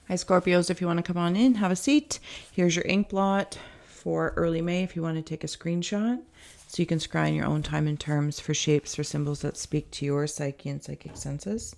Hi, Scorpios. If you want to come on in, have a seat. Here's your ink blot for early May if you want to take a screenshot. So you can scry in your own time and terms for shapes or symbols that speak to your psyche and psychic senses.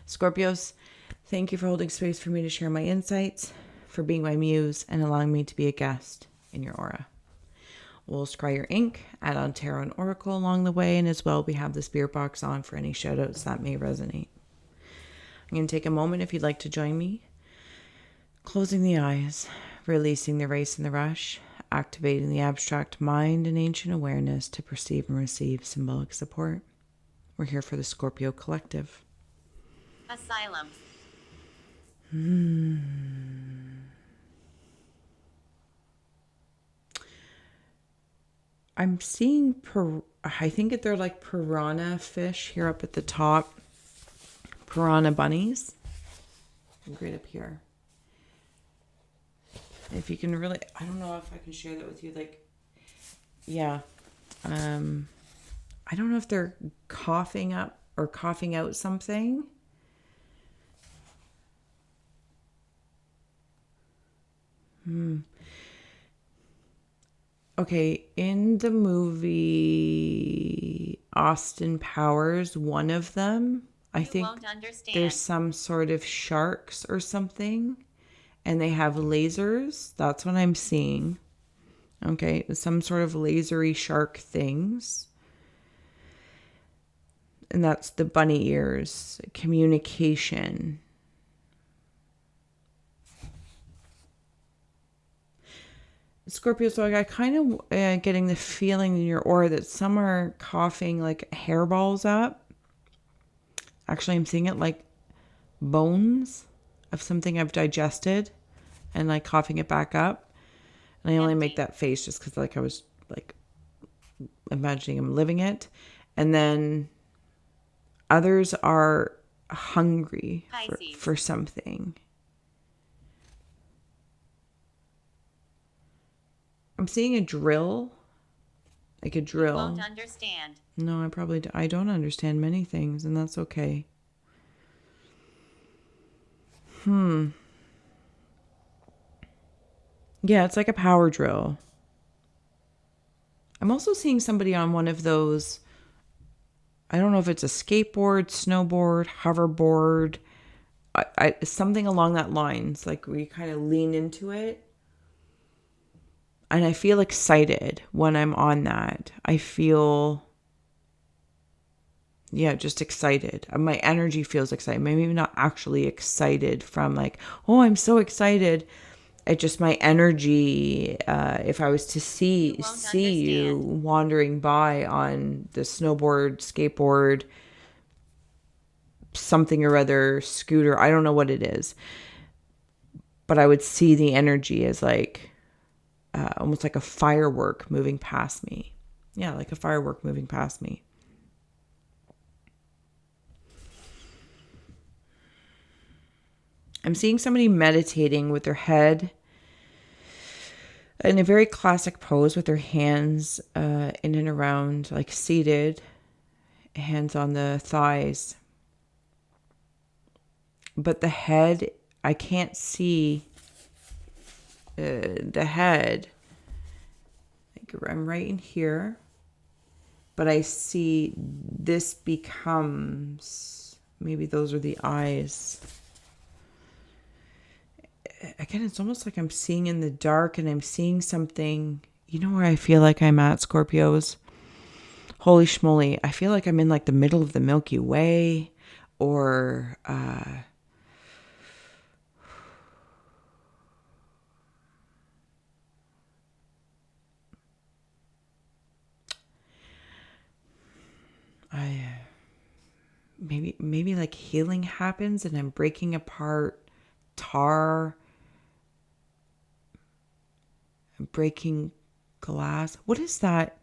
Scorpios, thank you for holding space for me to share my insights, for being my muse, and allowing me to be a guest in your aura. We'll scry your ink, add on tarot and oracle along the way, and as well we have the spirit box on for any shoutouts that may resonate. I'm going to take a moment if you'd like to join me. Closing the eyes, releasing the race and the rush, activating the abstract mind and ancient awareness to perceive and receive symbolic support. We're here for the Scorpio Collective. Asylum. I'm seeing, I think they're like piranha fish here up at the top. Piranha bunnies. Right up here. If you can really, I don't know if I can share that with you. Like, yeah. I don't know if they're coughing up or coughing out something. Okay, in the movie Austin Powers, one of them, I think there's some sort of sharks or something, and they have lasers. That's what I'm seeing. Okay, some sort of lasery shark things. And that's the bunny ears, communication. Scorpio, so I kind of getting the feeling in your aura that some are coughing like hairballs up. Actually, I'm seeing it like bones of something I've digested and like coughing it back up. And I only make that face just because like I was like imagining I'm living it. And then others are hungry for something. I'm seeing a drill. Like a drill. You won't understand. No, I don't understand many things, and that's okay. Yeah, it's like a power drill. I'm also seeing somebody on one of those, I don't know if it's a skateboard, snowboard, hoverboard, something along that lines, like where you kind of lean into it. And I feel excited when I'm on that. I feel, just excited. My energy feels excited. Maybe not actually excited from like, oh, I'm so excited. It just my energy. If I was to see you wandering by on the snowboard, skateboard, something or other, scooter, I don't know what it is, but I would see the energy as like almost like a firework moving past me. Yeah, like a firework moving past me. I'm seeing somebody meditating with their head in a very classic pose with their hands in and around, like seated, hands on the thighs. But the head, I can't see the head. Like I'm right in here, but I see this becomes, maybe those are the eyes. Again, it's almost like I'm seeing in the dark and I'm seeing something. You know where I feel like I'm at, Scorpios? Holy schmoly. I feel like I'm in like the middle of the Milky Way or maybe like healing happens and I'm breaking apart tar, breaking glass. What is that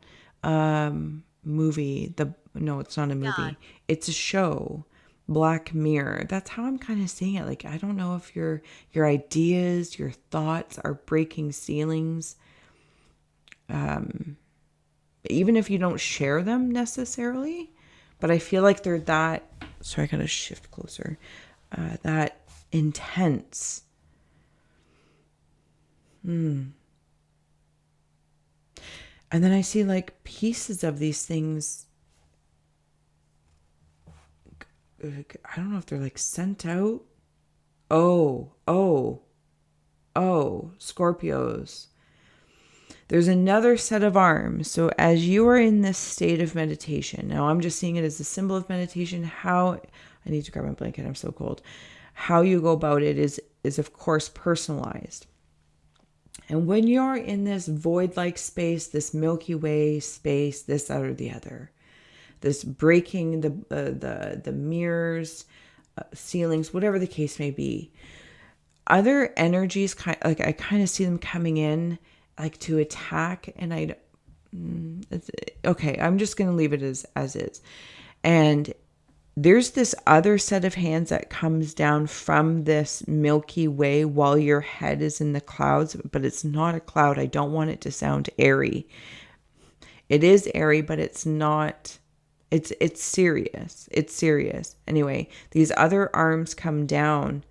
movie? No, it's not a movie. God. It's a show. Black Mirror. That's how I'm kind of seeing it. Like I don't know if your ideas, your thoughts are breaking ceilings. Even if you don't share them necessarily, but I feel like they're that. Sorry, I gotta shift closer. That intense. And then I see like pieces of these things. I don't know if they're like sent out. Oh, Scorpios. There's another set of arms. So as you are in this state of meditation, now I'm just seeing it as a symbol of meditation. How, I need to grab my blanket, I'm so cold. How you go about it is of course personalized. And when you're in this void-like space, this Milky Way space, this, that, or the other, this breaking the mirrors, ceilings, whatever the case may be, other energies, like I kind of see them coming in, like to attack, and okay, I'm just going to leave it as is. And there's this other set of hands that comes down from this Milky Way while your head is in the clouds, but it's not a cloud. I don't want it to sound airy. It is airy, but it's not. It's serious. It's serious. Anyway, these other arms come down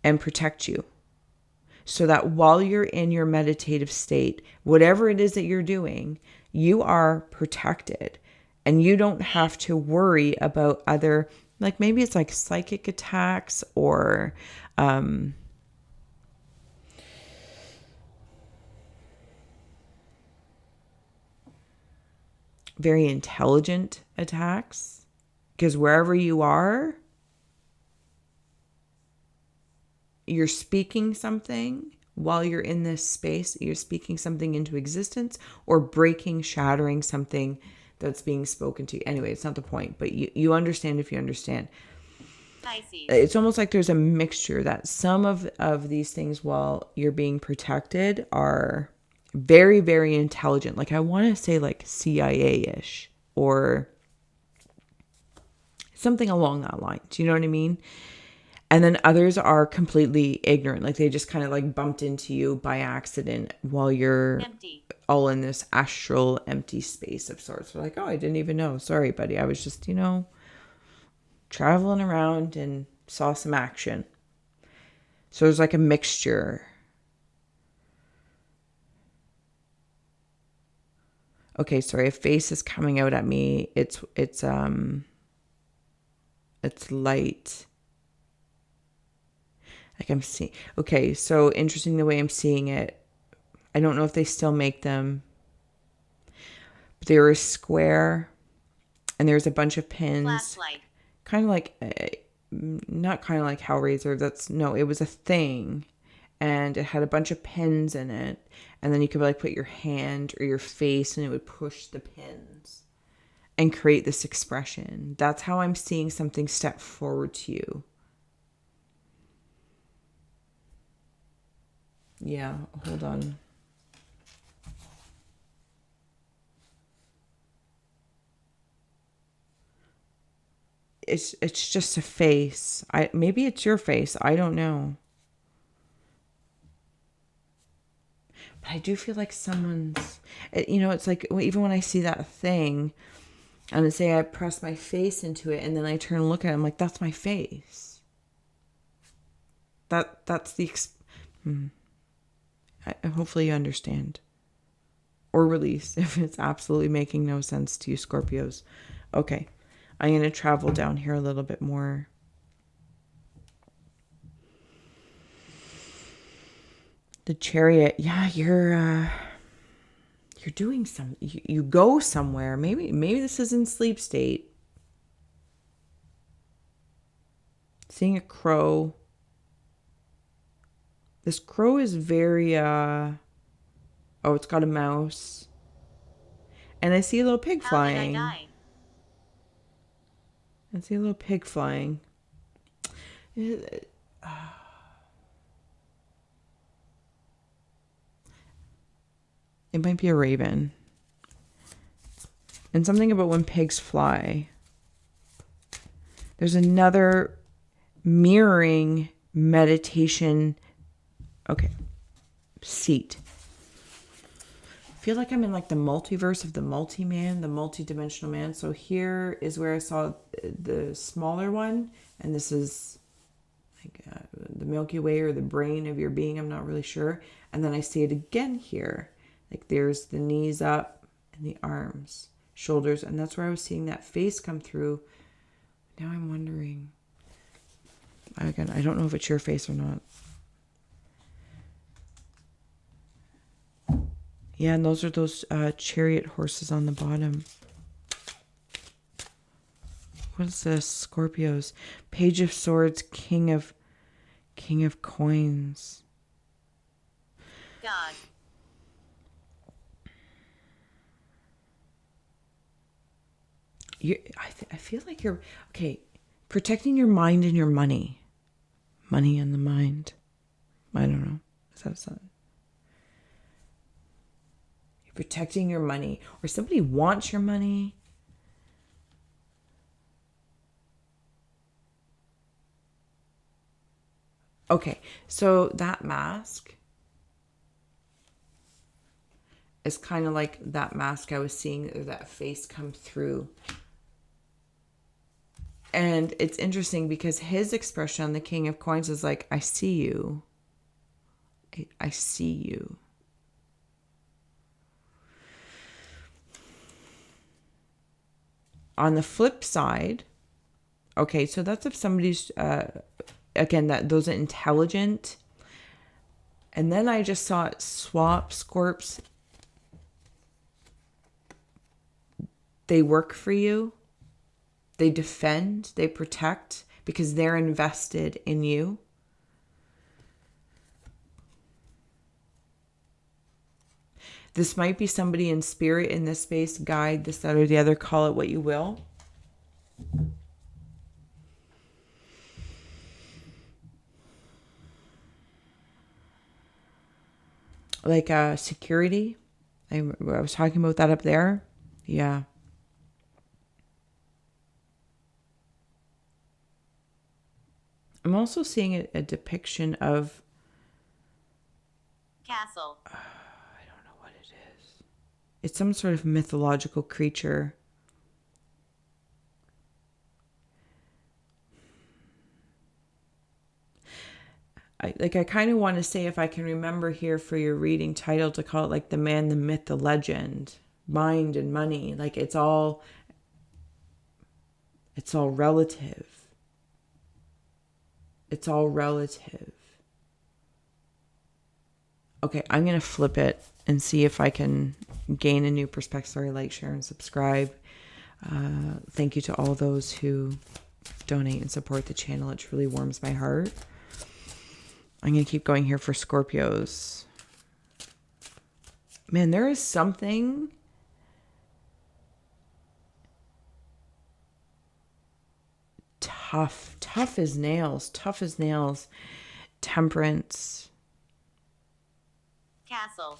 and protect you, so that while you're in your meditative state, whatever it is that you're doing, you are protected. And you don't have to worry about other, like maybe it's like psychic attacks or very intelligent attacks. Because wherever you are, you're speaking something while you're in this space. You're speaking something into existence or breaking, shattering something that's being spoken to. Anyway, it's not the point, but you understand if you understand. Pisces. It's almost like there's a mixture that some of these things, while you're being protected, are very, very intelligent. Like I want to say like CIA-ish or something along that line. Do you know what I mean? And then others are completely ignorant. Like they just kind of like bumped into you by accident while you're Empty. all in this astral empty space of sorts. We're like, oh, I didn't even know. Sorry, buddy. I was just, traveling around and saw some action. So there's like a mixture. Okay, sorry. A face is coming out at me. It's light. Like I'm seeing. Okay, so interesting the way I'm seeing it. I don't know if they still make them. But they were a square, and there's a bunch of pins. Flashlight. Kind of like, not kind of like Hellraiser. No, it was a thing, and it had a bunch of pins in it, and then you could like put your hand or your face, and it would push the pins and create this expression. That's how I'm seeing something step forward to you. Yeah, hold on. It's just a face. Maybe it's your face. I don't know. But I do feel like someone's, it's like even when I see that thing and I say I press my face into it and then I turn and look at it, I'm like, that's my face. That's the, hopefully you understand. Or release if it's absolutely making no sense to you, Scorpios. Okay. I'm going to travel down here a little bit more. The Chariot. Yeah, you're doing some. You go somewhere. Maybe this is in sleep state. Seeing a crow. This crow is very. It's got a mouse. And I see a little pig flying. How did I die? I see a little pig flying. It might be a raven. And something about when pigs fly. There's another mirroring meditation. Okay. Seat. I feel like I'm in like the multiverse of the multi-man, the multi-dimensional man. So here is where I saw the smaller one, and this is think the Milky Way or the brain of your being. I'm not really sure. And then I see it again here. Like there's the knees up and the arms, shoulders. And that's where I was seeing that face come through. Now I'm wondering. Again, I don't know if it's your face or not. Yeah, and those are those chariot horses on the bottom. What is this? Scorpios. Page of Swords, King of Coins. God. I feel like you're okay. Protecting your mind and your money. Money and the mind. I don't know. Is that something? You're protecting your money, or somebody wants your money. Okay, so that mask is kind of like that mask I was seeing, or that face come through. And it's interesting because his expression on the King of Coins is like, I see you. I see you. On the flip side, okay, so that's if somebody's, again, that those are intelligent. And then I just saw it swap, Scorps. They work for you. They defend, they protect because they're invested in you. This might be somebody in spirit in this space, guide, this, that, or the other, call it what you will. Like security. I was talking about that up there. Yeah. I'm also seeing a depiction of... Castle. I don't know what it is. It's some sort of mythological creature. I kind of want to say, if I can remember here for your reading title, to call it like the man, the myth, the legend, mind and money. Like it's all relative. It's all relative. Okay, I'm going to flip it and see if I can gain a new perspective. Sorry, like, share, and subscribe. Thank you to all those who donate and support the channel. It really warms my heart. I'm going to keep going here for Scorpios. Man, there is something... Tough as nails. Temperance. Castle.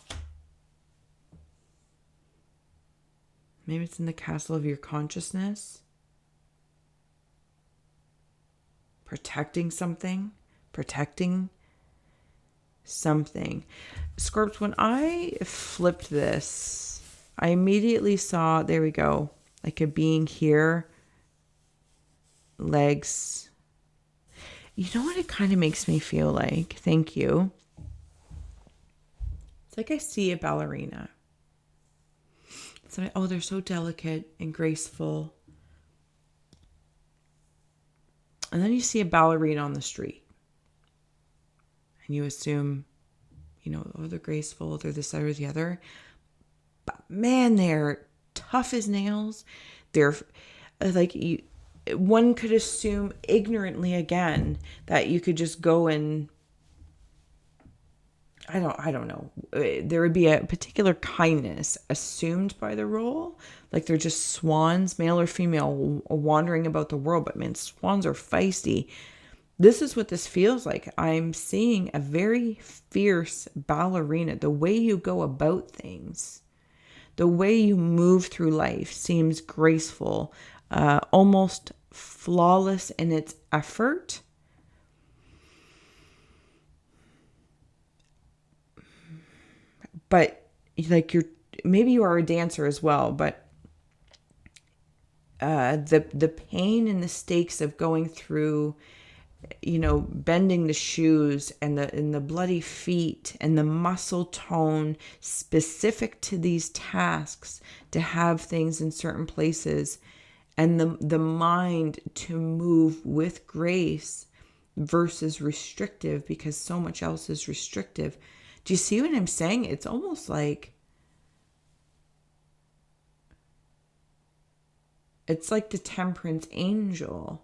Maybe it's in the castle of your consciousness. Protecting something. Scorps, when I flipped this, I immediately saw, there we go, like a being here. Legs. You know what it kind of makes me feel like? Thank you. It's like I see a ballerina. It's like, oh, they're so delicate and graceful. And then you see a ballerina on the street. And you assume, oh, they're graceful, they're this, that, or the other. But man, they're tough as nails. They're like, one could assume ignorantly again that you could just go and I don't know. There would be a particular kindness assumed by the role. Like they're just swans, male or female, wandering about the world. But man, swans are feisty. This is what this feels like. I'm seeing a very fierce ballerina. The way you go about things, the way you move through life seems graceful, almost flawless in its effort. But like maybe you are a dancer as well, but the pain and the stakes of going through bending the shoes and the bloody feet and the muscle tone specific to these tasks, to have things in certain places, and the mind to move with grace versus restrictive, because so much else is restrictive. Do you see what I'm saying? It's almost like it's like the temperance angel.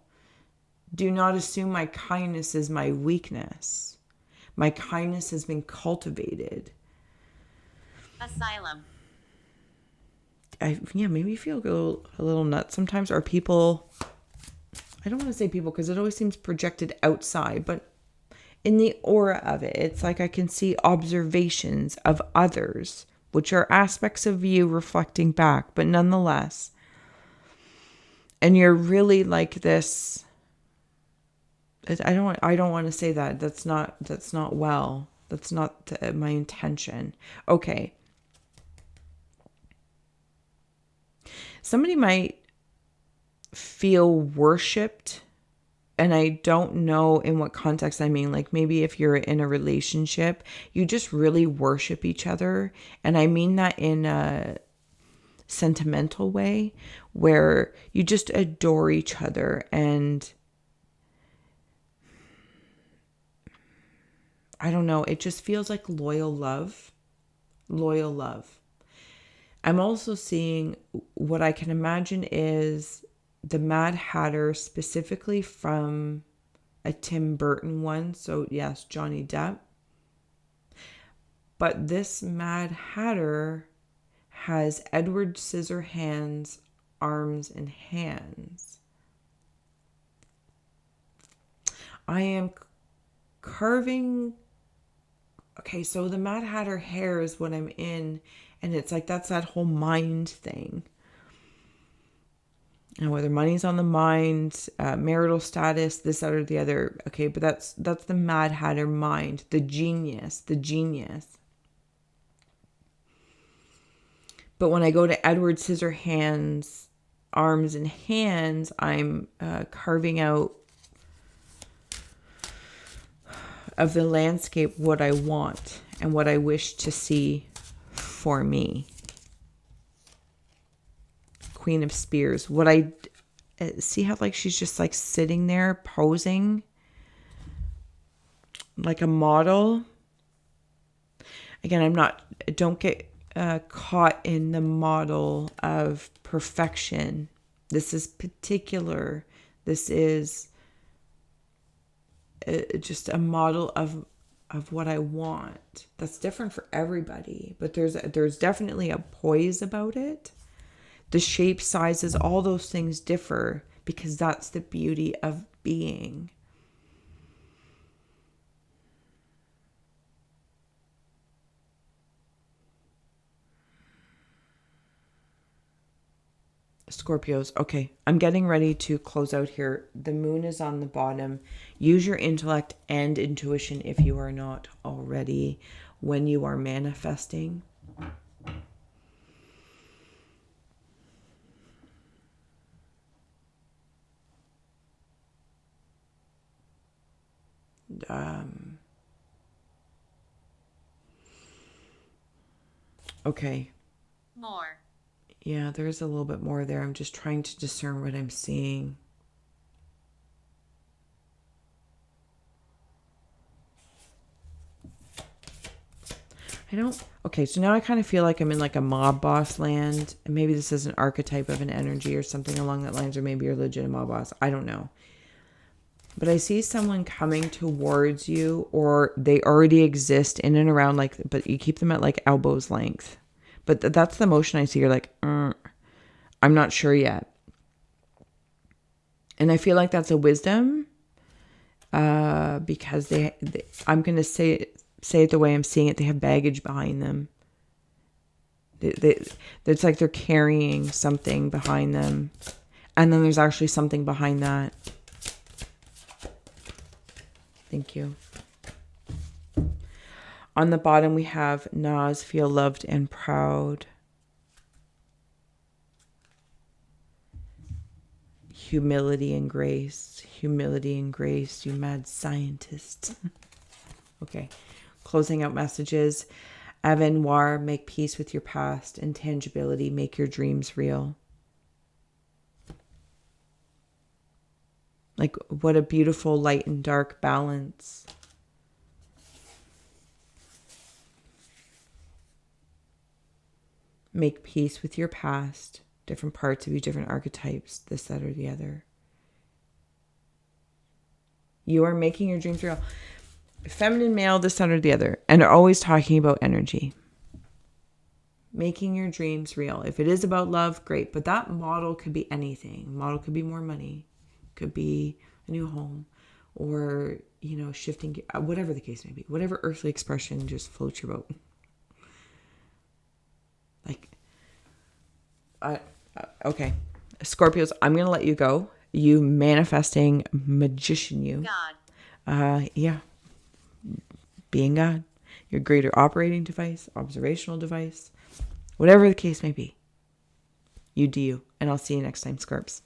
Do not assume my kindness is my weakness. My kindness has been cultivated. Asylum. Maybe you feel a little nuts sometimes. Or people, I don't want to say people because it always seems projected outside, but in the aura of it, it's like I can see observations of others, which are aspects of you reflecting back, but nonetheless. And you're really like this. I don't want to say that. That's not well. That's not my intention. Okay. Somebody might feel worshipped, and I don't know in what context I mean. Like maybe if you're in a relationship, you just really worship each other. And I mean that in a sentimental way where you just adore each other. And I don't know, it just feels like loyal love. Loyal love. I'm also seeing what I can imagine is the Mad Hatter, specifically from a Tim Burton one. So yes, Johnny Depp. But this Mad Hatter has Edward Scissorhands arms and hands. I am carving. Okay, so the Mad Hatter hair is what I'm in. And it's like, that's that whole mind thing. And whether money's on the mind, marital status, this, that, or the other. Okay, but that's the Mad Hatter mind, the genius. But when I go to Edward Scissorhands arms and hands, I'm carving out of the landscape what I want and what I wish to see for me. Queen of Spears. What I see how like she's just like sitting there posing like a model. Again, don't get caught in the model of perfection. This is particular. This is just a model of what I want. That's different for everybody, but there's definitely a poise about it. The shape, sizes, all those things differ because that's the beauty of being. Scorpios. Okay, I'm getting ready to close out here. The moon is on the bottom. Use your intellect and intuition if you are not already when you are manifesting. Okay. More. Yeah, there's a little bit more there. I'm just trying to discern what I'm seeing. Okay, so now I kind of feel like I'm in like a mob boss land. And maybe this is an archetype of an energy or something along that lines, or maybe you're legit a mob boss. I don't know. But I see someone coming towards you, or they already exist in and around, like, but you keep them at like elbows length. But that's the motion I see. You're like, I'm not sure yet. And I feel like that's a wisdom because I'm going to say it the way I'm seeing it. They have baggage behind them. It's like they're carrying something behind them. And then there's actually something behind that. Thank you. On the bottom, we have Nas, feel loved and proud. humility and grace. Humility and grace, you mad scientist. Okay. Closing out messages. Avenoir, make peace with your past. Intangibility, make your dreams real. Like, what a beautiful light and dark balance. Make peace with your past. Different parts of you, different archetypes, this, that, or the other. You are making your dreams real. Feminine, male, this, that, or the other. And are always talking about energy. Making your dreams real. If it is about love, great. But that model could be anything. Model could be more money. Could be a new home. Or, shifting, whatever the case may be. Whatever earthly expression just floats your boat. Okay. Scorpios, I'm going to let you go. You manifesting magician, you. God. Yeah. Being God. Your greater operating device, observational device, whatever the case may be. You do you. And I'll see you next time, Scorps.